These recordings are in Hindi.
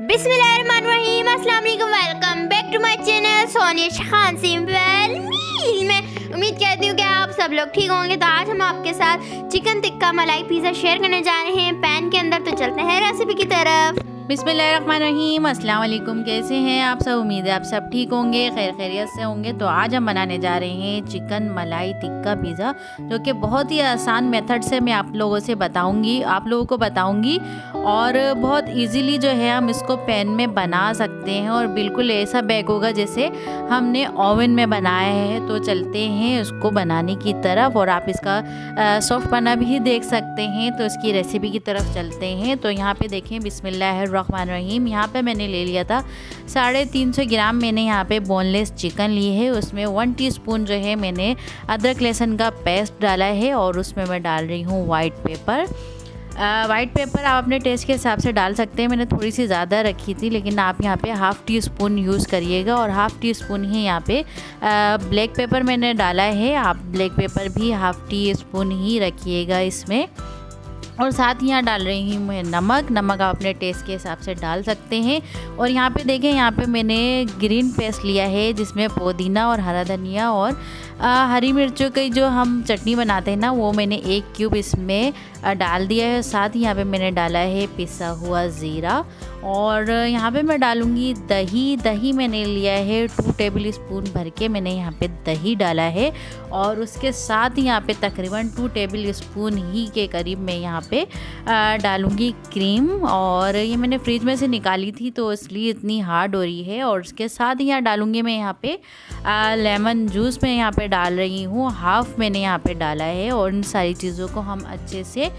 बिस्मिल्लाहिर्रहमानिर्रहीम, अस्सलाम वालेकुम, welcome back to my channel Sonia Khan simple meal में। उम्मीद करती हूँ कि आप सब लोग ठीक होंगे। तो आज हम आपके साथ चिकन टिक्का मलाई पिज़्ज़ा शेयर करने जा रहे हैं पैन के अंदर। तो चलते हैं रेसिपी की तरफ। बिस्मिल्लाहिर्रहमानिर्रहीम, अस्सलाम वालेकुम। कैसे हैं आप सब? उम्मीद है आप सब ठीक होंगे, खैर खैरियत से होंगे। तो आज हम बनाने जा रहे हैं चिकन मलाई टिक्का पिज़्ज़ा, जो कि बहुत ही आसान मेथड से मैं आप लोगों को बताऊंगी और बहुत इजीली जो है हम इसको पैन में बना सकते हैं और बिल्कुल ऐसा बेक होगा जैसे हमने ओवन में बनाया है। तो चलते हैं उसको बनाने की तरफ और आप इसका सॉफ्ट बना भी देख सकते हैं। तो इसकी रेसिपी की तरफ चलते हैं। तो यहाँ पे देखें, बिस्मिल्लाहिर्रहमानिर्रहीम, यहाँ पे मैंने ले लिया था 350 ग्राम। मैंने यहाँ पे बोनलेस चिकन ली है। उसमें 1 टीस्पून जो है मैंने अदरक लहसुन का पेस्ट डाला है और उसमें मैं डाल रही हूँ वाइट पेपर। वाइट पेपर आप अपने टेस्ट के हिसाब से डाल सकते हैं। मैंने थोड़ी सी ज़्यादा रखी थी, लेकिन आप यहाँ पे हाफ़ टी स्पून यूज़ करिएगा और हाफ़ टी स्पून ही यहाँ पे ब्लैक पेपर मैंने डाला है। आप ब्लैक पेपर भी हाफ़ टी स्पून ही रखिएगा इसमें। और साथ ही यहाँ डाल रही हूँ मैं नमक आप अपने टेस्ट के हिसाब से डाल सकते हैं। और यहाँ पे देखें, यहाँ पे मैंने ग्रीन पेस्ट लिया है जिसमें पुदीना और हरा धनिया और हरी मिर्चों की जो हम चटनी बनाते हैं ना, वो मैंने 1 क्यूब इसमें डाल दिया है। साथ ही यहाँ पे मैंने डाला है पिसा हुआ ज़ीरा और यहाँ पे मैं डालूँगी दही मैंने लिया है 2 टेबल स्पून भर के मैंने यहाँ पे दही डाला है। और उसके साथ ही यहाँ पे तकरीबन 2 टेबल स्पून ही के करीब मैं यहाँ पे डालूँगी क्रीम। और ये मैंने फ्रिज में से निकाली थी तो इसलिए इतनी हार्ड हो रही है। और उसके साथ ही यहाँ डालूँगी मैं यहाँ पे लेमन जूस मैं यहाँ पे डाल रही हूँ, हाफ़ मैंने यहाँ पे डाला है। और इन सारी चीज़ों को हम अच्छे से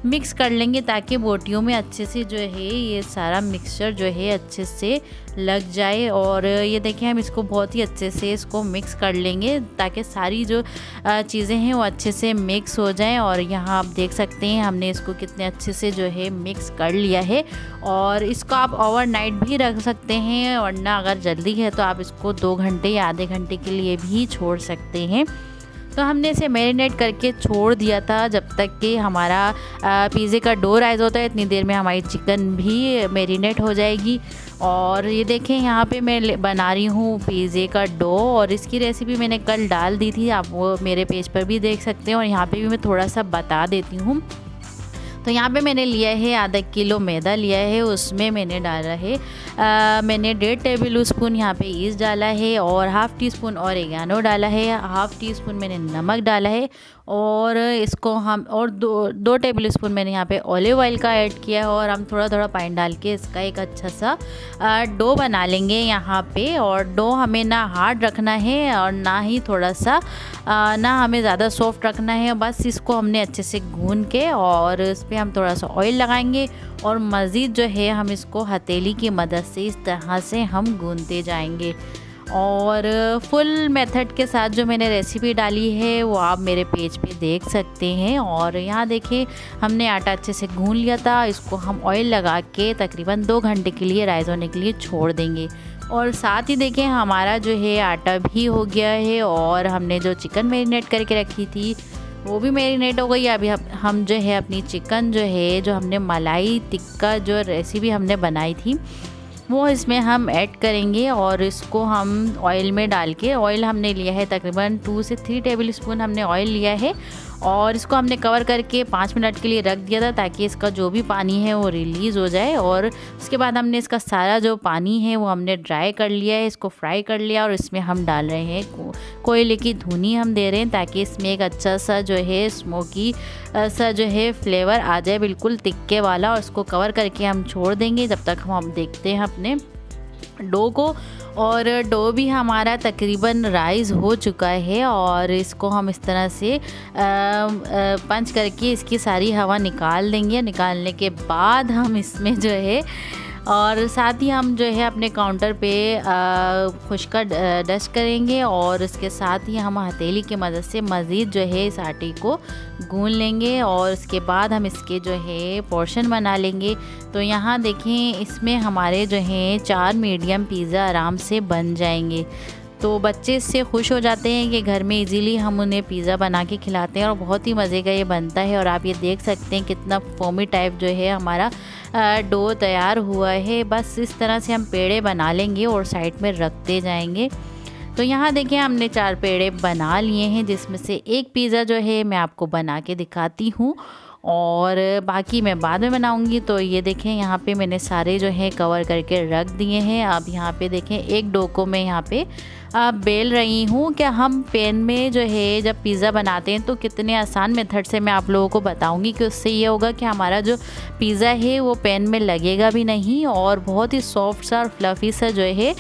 मिक्स कर लेंगे ताकि बोटियों में अच्छे से जो है ये सारा मिक्सचर जो है अच्छे से लग जाए। और ये देखें, हम इसको बहुत ही अच्छे से इसको मिक्स कर लेंगे ताकि सारी जो चीज़ें हैं वो अच्छे से मिक्स हो जाएं। और यहाँ आप देख सकते हैं हमने इसको कितने अच्छे से जो है मिक्स कर लिया है। और इसको आप ओवरनाइट भी रख सकते हैं, वरना अगर जल्दी है तो आप इसको 2 घंटे या आधे घंटे के लिए भी छोड़ सकते हैं। तो हमने इसे मैरिनेट करके छोड़ दिया था जब तक कि हमारा पिज़्ज़े का डो राइज़ होता है। इतनी देर में हमारी चिकन भी मैरिनेट हो जाएगी। और ये देखें, यहाँ पे मैं बना रही हूँ पिज़्ज़े का डो और इसकी रेसिपी मैंने कल डाल दी थी, आप वो मेरे पेज पर भी देख सकते हैं। और यहाँ पे भी मैं थोड़ा सा बता देती हूँ। तो यहाँ पे मैंने लिया है आधा किलो मैदा लिया है, उसमें मैंने डाला है मैंने 1.5 टेबल स्पून यहाँ पे ईस्ट डाला है और हाफ़ टी स्पून ऑरिगेनो डाला है, हाफ़ टी स्पून मैंने नमक डाला है। और इसको हम और 2 टेबल स्पून मैंने यहाँ पे ऑलिव ऑयल का ऐड किया है। और हम थोड़ा थोड़ा पानी डाल के इसका एक अच्छा सा डो बना लेंगे यहाँ पे। और डो हमें ना हार्ड रखना है और ना ही थोड़ा सा ना हमें ज़्यादा सॉफ्ट रखना है। बस इसको हमने अच्छे से गूंद के और इस पर हम थोड़ा सा ऑयल लगाएंगे और मज़ीद जो है हम इसको हथेली की मदद से इस तरह से हम गूंदते जाएंगे। और फुल मेथड के साथ जो मैंने रेसिपी डाली है वो आप मेरे पेज पे देख सकते हैं। और यहाँ देखिए, हमने आटा अच्छे से गूंद लिया था। इसको हम ऑयल लगा के तकरीबन 2 घंटे के लिए राइज़ होने के लिए छोड़ देंगे। और साथ ही देखें, हमारा जो है आटा भी हो गया है और हमने जो चिकन मैरिनेट करके रखी थी वो भी मैरिनेट हो गई। अभी हम जो है अपनी चिकन जो हमने मलाई टिक्का जो रेसिपी हमने बनाई थी वो इसमें हम ऐड करेंगे। और इसको हम ऑयल में डाल के, ऑयल हमने लिया है तकरीबन 2 से 3 टेबल स्पून हमने ऑयल लिया है। और इसको हमने कवर करके 5 मिनट के लिए रख दिया था ताकि इसका जो भी पानी है वो रिलीज़ हो जाए। और उसके बाद हमने इसका सारा जो पानी है वो हमने ड्राई कर लिया है, इसको फ्राई कर लिया। और इसमें हम डाल रहे हैं कोयले की धुनी हम दे रहे हैं ताकि इसमें एक अच्छा सा जो है स्मोकी सा जो है फ्लेवर आ जाए, बिल्कुल तिक्के वाला। और इसको कवर करके हम छोड़ देंगे जब तक हम देखते हैं अपने डो को। और डो भी हमारा तकरीबन राइज़ हो चुका है। और इसको हम इस तरह से पंच करके इसकी सारी हवा निकाल देंगे। निकालने के बाद हम इसमें जो है, और साथ ही हम जो है अपने काउंटर पे खुश्का डस्ट करेंगे। और इसके साथ ही हम हथेली की मदद से मज़ीद जो है इस आटे को गूंद लेंगे। और इसके बाद हम इसके जो है पोर्शन बना लेंगे। तो यहाँ देखें, इसमें हमारे जो हैं 4 मीडियम पिज़्ज़ा आराम से बन जाएंगे। तो बच्चे इससे खुश हो जाते हैं कि घर में इजीली हम उन्हें पिज़्ज़ा बना के खिलाते हैं और बहुत ही मज़े का ये बनता है। और आप ये देख सकते हैं कितना फोमी टाइप जो है हमारा डो तैयार हुआ है। बस इस तरह से हम पेड़े बना लेंगे और साइड में रखते जाएंगे। तो यहाँ देखिए हमने 4 पेड़े बना लिए हैं, जिसमें से एक पिज़्ज़ा जो है मैं आपको बना के दिखाती हूँ और बाकी मैं बाद में बनाऊंगी। तो ये देखें यहाँ पे मैंने सारे जो है कवर करके रख दिए हैं। अब यहाँ पे देखें एक डो को मैं यहाँ पे बेल रही हूँ। कि हम पैन में जो है जब पिज़्ज़ा बनाते हैं तो कितने आसान मेथड से मैं आप लोगों को बताऊंगी कि उससे ये होगा कि हमारा जो पिज़्ज़ा है वो पैन में लगेगा भी नहीं और बहुत ही सॉफ्ट सा और फ्लफ़ी सा जो है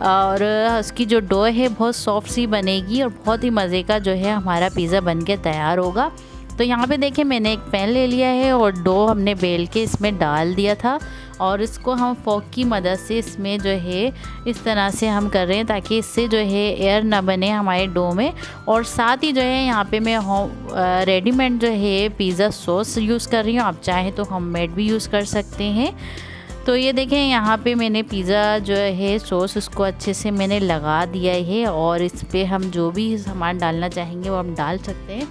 और उसकी जो डो है बहुत सॉफ्ट सी बनेगी और बहुत ही मज़े का जो है हमारा पिज़्ज़ा बन के तैयार होगा। तो यहाँ पे देखें मैंने एक पैन ले लिया है और डो हमने बेल के इसमें डाल दिया था और इसको हम फोक की मदद से इसमें जो है इस तरह से हम कर रहे हैं ताकि इससे जो है एयर ना बने हमारे डो में। और साथ ही जो है यहाँ पे मैं रेडीमेड जो है पिज़्ज़ा सॉस यूज़ कर रही हूँ। आप चाहें तो होममेड भी यूज़ कर सकते हैं। तो ये देखें यहाँ पे मैंने पिज़्ज़ा जो है सॉस उसको अच्छे से मैंने लगा दिया है और इस पर हम जो भी सामान डालना चाहेंगे वो हम डाल सकते हैं।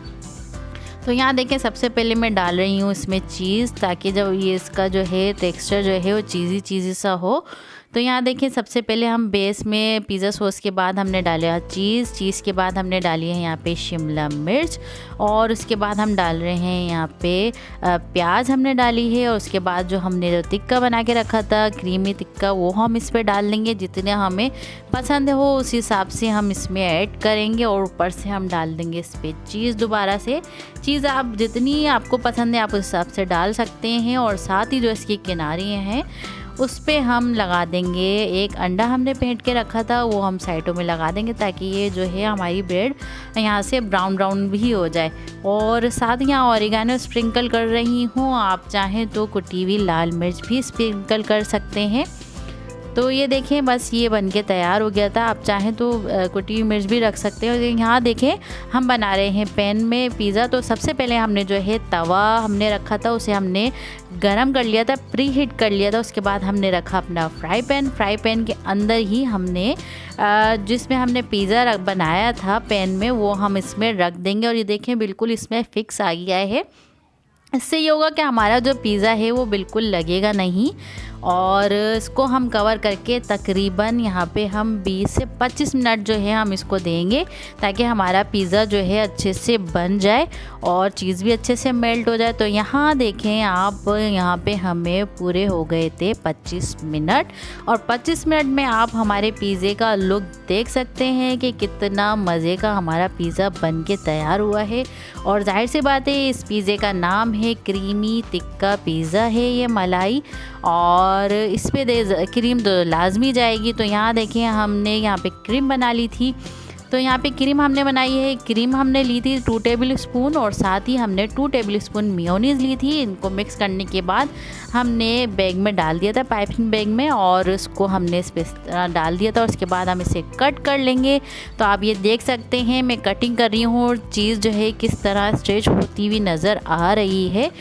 तो यहाँ देखें सबसे पहले मैं डाल रही हूँ इसमें चीज़, ताकि जब ये इसका जो है टेक्सचर जो है वो चीज़ी सा हो। तो यहाँ देखें सबसे पहले हम बेस में पिज़्ज़ा सॉस के बाद हमने डाला चीज़ के बाद हमने डाली है यहाँ पे शिमला मिर्च और उसके बाद हम डाल रहे हैं यहाँ पे प्याज हमने डाली है और उसके बाद जो हमने जो टिक्का बना के रखा था क्रीमी टिक्का वो हम इस पर डाल देंगे। जितने हमें पसंद हो उस हिसाब से हम इसमें ऐड करेंगे और ऊपर से हम डाल देंगे इस पर चीज़। दोबारा से चीज़ आप जितनी आपको पसंद है आप उस हिसाब से डाल सकते हैं। और साथ ही जो इसकी किनारे हैं उस पे हम लगा देंगे एक अंडा हमने फेंट के रखा था वो हम साइडों में लगा देंगे ताकि ये जो है हमारी ब्रेड यहाँ से ब्राउन ब्राउन भी हो जाए। और साथ यहाँ ऑरिगेनो स्प्रिंकल कर रही हूँ, आप चाहें तो कुटी हुई लाल मिर्च भी स्प्रिंकल कर सकते हैं। तो ये देखें बस ये बनके तैयार हो गया था। आप चाहें तो कुटी हुई मिर्च भी रख सकते हैं। यहाँ देखें हम बना रहे हैं पैन में पिज़्ज़ा। तो सबसे पहले हमने जो है तवा हमने रखा था उसे हमने गरम कर लिया था, प्री हीट कर लिया था। उसके बाद हमने रखा अपना फ्राई पैन के अंदर ही हमने जिसमें हमने पिज़्ज़ा बनाया था पैन में वो हम इसमें रख देंगे। और ये देखें बिल्कुल इसमें फिक्स आ गया है। इससे ये होगा कि हमारा जो पिज़्ज़ा है वो बिल्कुल लगेगा नहीं। और इसको हम कवर करके तकरीबन यहाँ पे हम 20 से 25 मिनट जो है हम इसको देंगे ताकि हमारा पिज़्ज़ा जो है अच्छे से बन जाए और चीज़ भी अच्छे से मेल्ट हो जाए। तो यहाँ देखें आप यहाँ पे हमें पूरे हो गए थे 25 मिनट और 25 मिनट में आप हमारे पिज़्ज़े का लुक देख सकते हैं कि कितना मज़े का हमारा पिज़्ज़ा बन के तैयार हुआ है। और जाहिर सी बात है इस पिज़्ज़े का नाम है क्रीमी टिक्का पिज़्ज़ा है ये मलाई और इस पे क्रीम तो लाजमी जाएगी। तो यहाँ देखिए हमने यहाँ पे क्रीम बना ली थी। तो यहाँ पे क्रीम हमने बनाई है, क्रीम हमने ली थी 2 टेबल स्पून और साथ ही हमने 2 टेबल स्पून मेयोनीज़ ली थी। इनको मिक्स करने के बाद हमने बैग में डाल दिया था, पाइपिंग बैग में, और उसको हमने इस पर डाल दिया था। और उसके बाद हम इसे कट कर लेंगे। तो आप ये देख सकते हैं मैं कटिंग कर रही हूँ और चीज़ जो है किस तरह स्ट्रेच होती हुई नज़र आ रही है।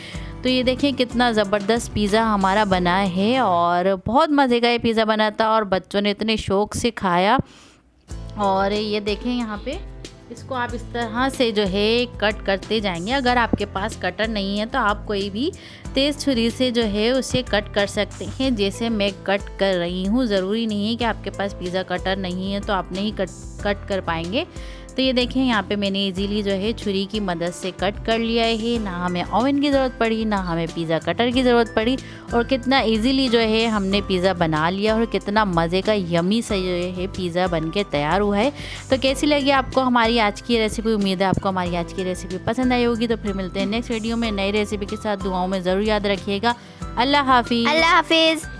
तो ये देखें कितना ज़बरदस्त पिज़्ज़ा हमारा बना है और बहुत मज़े का ये पिज़्ज़ा बना था और बच्चों ने इतने शौक़ से खाया। और ये देखें यहाँ पे इसको आप इस तरह से जो है कट करते जाएंगे। अगर आपके पास कटर नहीं है तो आप कोई भी तेज़ छुरी से जो है उसे कट कर सकते हैं, जैसे मैं कट कर रही हूँ। ज़रूरी नहीं है कि आपके पास पिज़्ज़ा कटर नहीं है तो आप नहीं कट कर पाएंगे। तो ये देखें यहाँ पे मैंने इजीली जो है छुरी की मदद से कट कर लिया है। ना हमें ओवन की ज़रूरत पड़ी ना हमें पिज़्ज़ा कटर की ज़रूरत पड़ी और कितना इजीली जो है हमने पिज़्ज़ा बना लिया और कितना मज़े का यमी सा जो है पिज़्ज़ा बन के तैयार हुआ है। तो कैसी लगी आपको हमारी आज की रेसिपी? उम्मीद है आपको हमारी आज की रेसिपी पसंद आई होगी। तो फिर मिलते हैं नेक्स्ट वीडियो में नई रेसिपी के साथ। दुआओं में ज़रूर याद रखिएगा। अल्लाह हाफिज़। अल्लाह हाफिज़।